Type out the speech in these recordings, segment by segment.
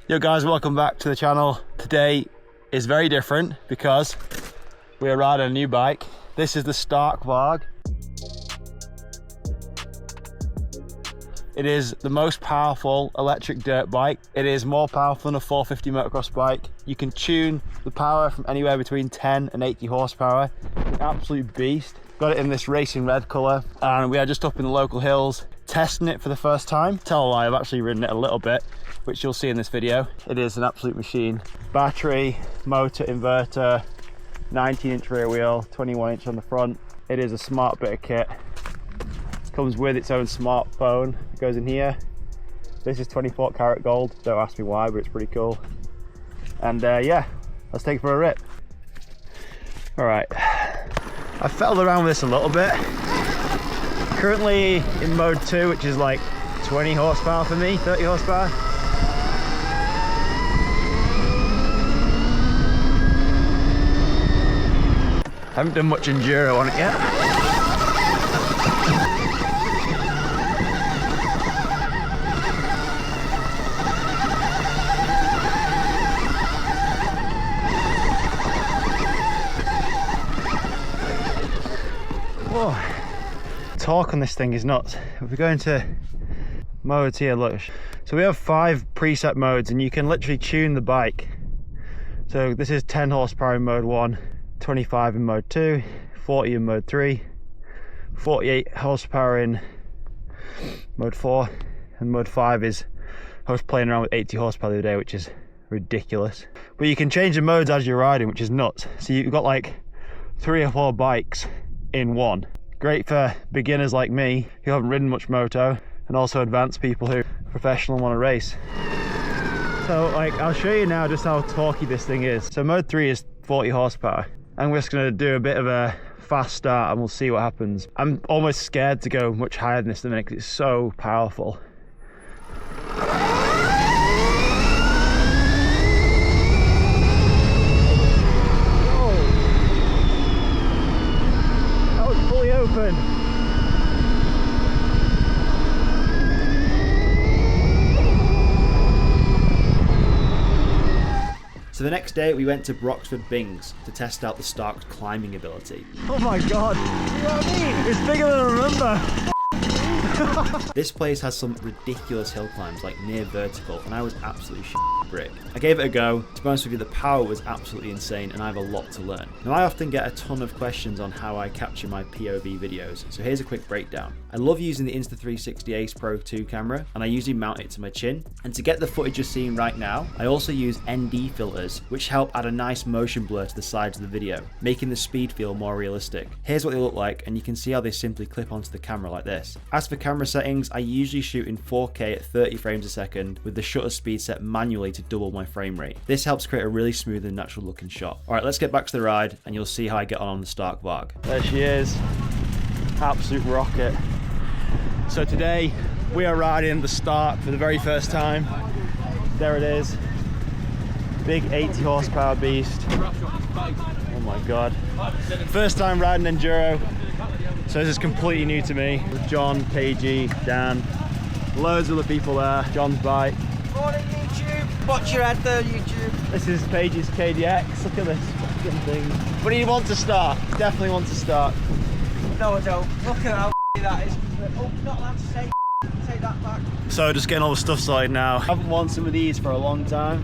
Yo guys, welcome back to the channel. Today is very different because we are riding a new bike. This is the Stark Varg. It is the most powerful electric dirt bike. It is more powerful than a 450 motocross bike. You can tune the power from anywhere between 10 and 80 horsepower. An absolute beast. Got it in this racing red colour, and we are just up in the local hills testing it for the first time. Tell a lie, I've actually ridden it a little bit, which you'll see in this video. It is an absolute machine. Battery, motor, inverter, 19-inch rear wheel, 21-inch on the front. It is a smart bit of kit. Comes with its own smartphone. It goes in here. This is 24 karat gold. Don't ask me why, but it's pretty cool. And yeah, let's take it for a rip. All right, I fettled around with this a little bit. Currently in mode 2, which is like 20 horsepower for me, 30 horsepower. Haven't done much enduro on it yet. Whoa. Torque on this thing is nuts. If we go into modes here, look. So we have 5 preset modes and you can literally tune the bike. So this is 10 horsepower in mode 1, 25 in mode 2, 40 in mode 3, 48 horsepower in mode 4, and mode 5 is, I was playing around with 80 horsepower the other day, which is ridiculous. But you can change the modes as you're riding, which is nuts. So you've got like 3 or 4 bikes in one. Great for beginners like me who haven't ridden much moto, and also advanced people who are professional and want to race. So like, I'll show you now just how torquey this thing is. So mode 3 is 40 horsepower. I'm just going to do a bit of a fast start and we'll see what happens. I'm almost scared to go much higher than this in a minute because it's so powerful. Open. So the next day we went to Broxford Bings to test out the Stark's climbing ability. Oh my god, you know what I mean? It's bigger than I remember. This place has some ridiculous hill climbs, like near vertical, and I was absolutely brick. I gave it a go. To be honest with you, the power was absolutely insane and I have a lot to learn. Now I often get a ton of questions on how I capture my POV videos, so here's a quick breakdown. I love using the Insta360 Ace Pro 2 camera, and I usually mount it to my chin. And to get the footage you're seeing right now, I also use ND filters, which help add a nice motion blur to the sides of the video, making the speed feel more realistic. Here's what they look like, and you can see how they simply clip onto the camera like this. As for camera settings, I usually shoot in 4K at 30 frames a second with the shutter speed set manually to double my frame rate. This helps create a really smooth and natural looking shot. Alright, let's get back to the ride and you'll see how I get on the Stark Varg. There she is, absolute rocket. So today we are riding the Stark for the very first time. There it is, big 80 horsepower beast. Oh my god. First time riding enduro, so this is completely new to me. With John, KG, Dan, loads of other people there. John's bike. Morning YouTube! Watch your head there, YouTube! This is Paige's KDX. Look at this fucking thing. But you want to start. Definitely want to start. No, I don't. Look at how that is. Oh, not allowed to say. Take that back. So just getting all the stuff sorted now. I haven't worn some of these for a long time.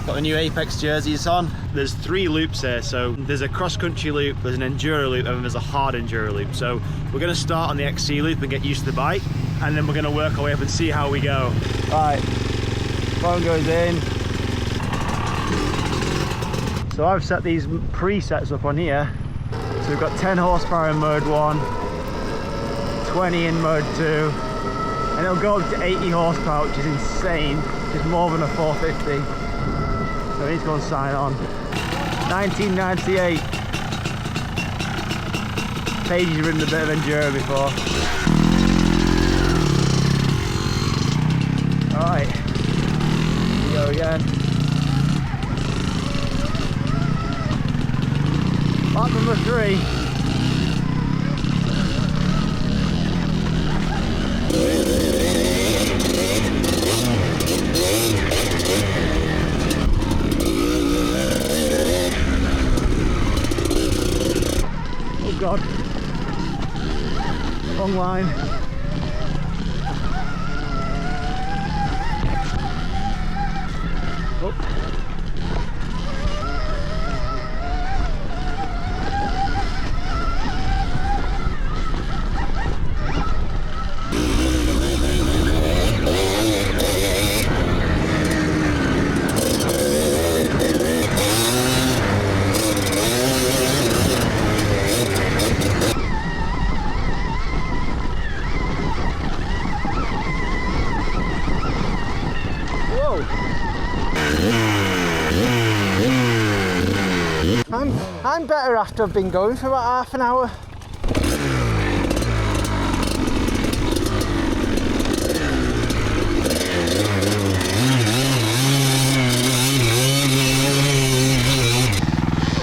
Got the new Apex jerseys on. There's 3 loops here, so there's a cross-country loop, there's an enduro loop, and then there's a hard enduro loop. So we're going to start on the XC loop and get used to the bike, and then we're going to work our way up and see how we go. Right, phone goes in. So I've set these presets up on here. So we've got 10 horsepower in mode 1, 20 in mode 2, and it'll go up to 80 horsepower, which is insane, which is more than a 450. So he's going to sign on. 1998. Paige's ridden a bit of enduro before. Alright, here we go again. Lap number 3. line. Oh. I'm better after I've been going for about half an hour.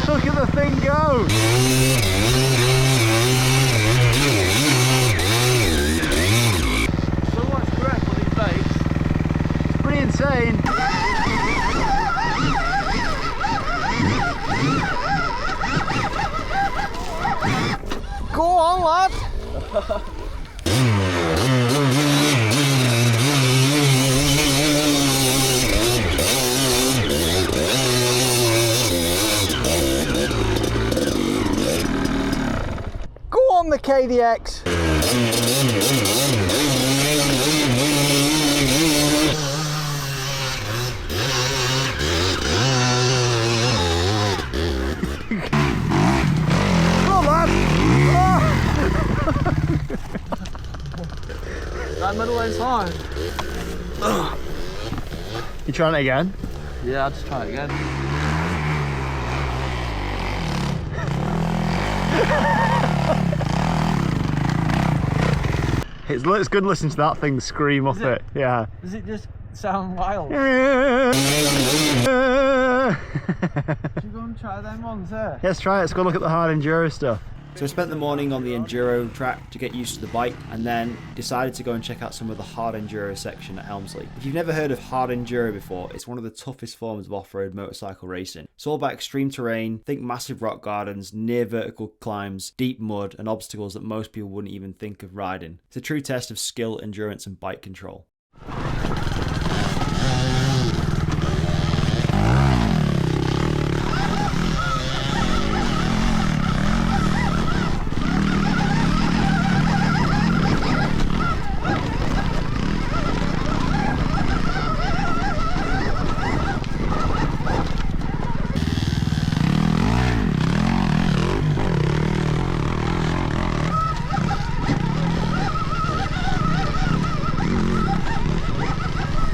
Look at the thing go! So much grip on these bikes. It's pretty insane. Go on, lad! Go on, the KDX! That middle lane's hard. You trying it again? Yeah, I'll just try it again. It's good listening to that thing scream off it. Yeah. Does it just sound wild? Should you go and try them ones there? Let's try it. Let's go look at the hard enduro stuff. So I spent the morning on the enduro track to get used to the bike, and then decided to go and check out some of the hard enduro section at Helmsley. If you've never heard of hard enduro before, it's one of the toughest forms of off-road motorcycle racing. It's all about extreme terrain, think massive rock gardens, near vertical climbs, deep mud, and obstacles that most people wouldn't even think of riding. It's a true test of skill, endurance, and bike control.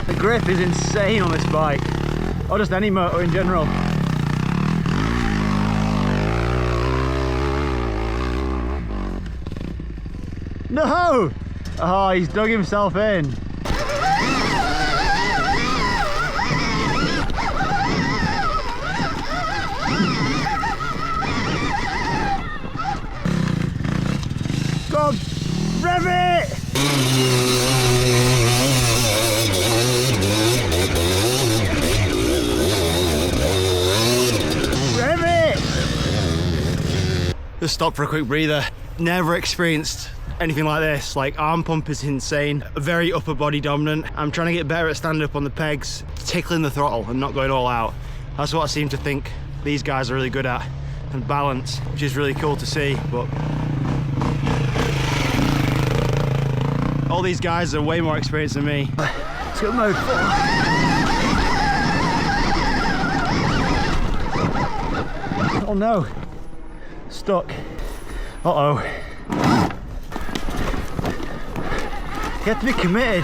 The grip is insane on this bike, or just any motor in general. No! Oh, he's dug himself in. Go on, rev it! Just stop for a quick breather. Never experienced anything like this. Like, arm pump is insane, very upper body dominant. I'm trying to get better at standing up on the pegs, tickling the throttle and not going all out. That's what I seem to think these guys are really good at, and balance, which is really cool to see. But all these guys are way more experienced than me. Let's go mode 4. Oh no. Stuck. Uh-oh. You have to be committed.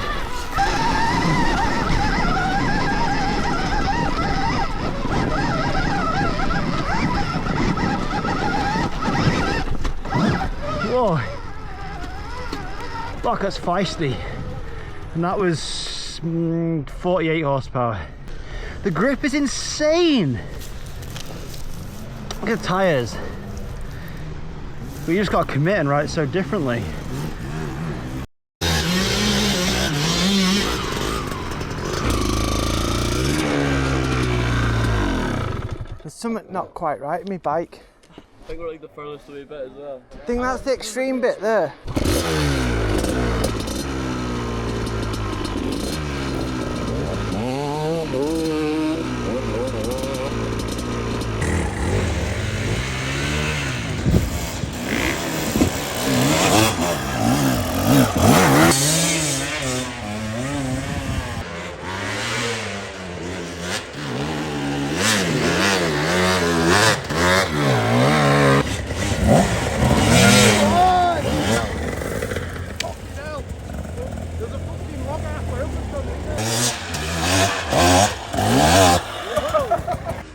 Whoa. Fuck, that's feisty. And that was 48 horsepower. The grip is insane. Look at the tyres. But you just got to commit and ride it so differently. There's something not quite right with my bike. I think we're like the furthest away bit as well. I think that's the extreme bit there.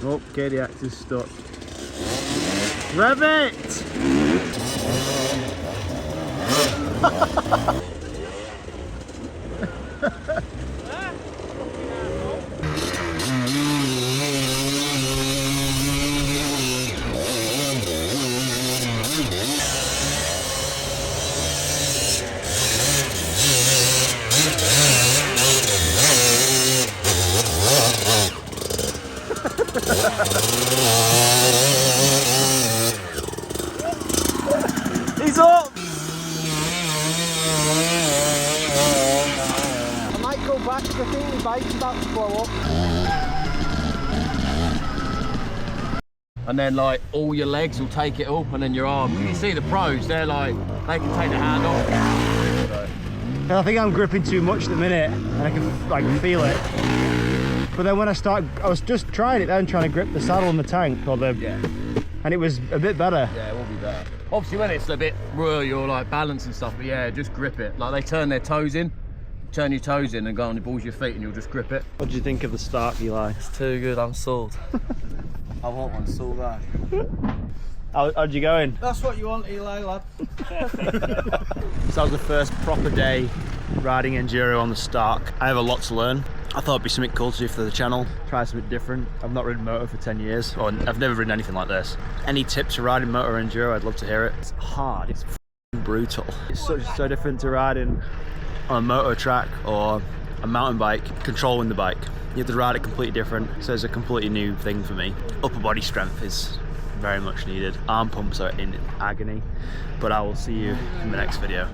Oh, KDX is stuck. Rev it! He's up! I might go back because I think the bike's about to blow up. And then like all your legs will take it up and then your arm. You see the pros, they're like, they can take the hand off. I think I'm gripping too much at the minute and I can like feel it. But then when I was just trying it then, trying to grip the saddle and the tank, or the, and it was a bit better. Yeah, it will be better. Obviously when it's a bit raw, you're like balance and stuff, but yeah, just grip it. Like they turn their toes in, turn your toes in and go on the balls of your feet and you'll just grip it. What do you think of the Stark, Eli? It's too good, I'm sold. I want one so bad. How'd you going? That's what you want, Eli, lad. So that was the first proper day riding enduro on the Stark. I have a lot to learn. I thought it'd be something cool to do for the channel, try something different. I've not ridden motor for 10 years, or I've never ridden anything like this. Any tips for riding motor enduro, I'd love to hear it. It's hard, it's brutal. It's so different to riding on a motor track or a mountain bike, controlling the bike. You have to ride it completely different, so it's a completely new thing for me. Upper body strength is very much needed. Arm pumps are in agony, but I will see you in the next video.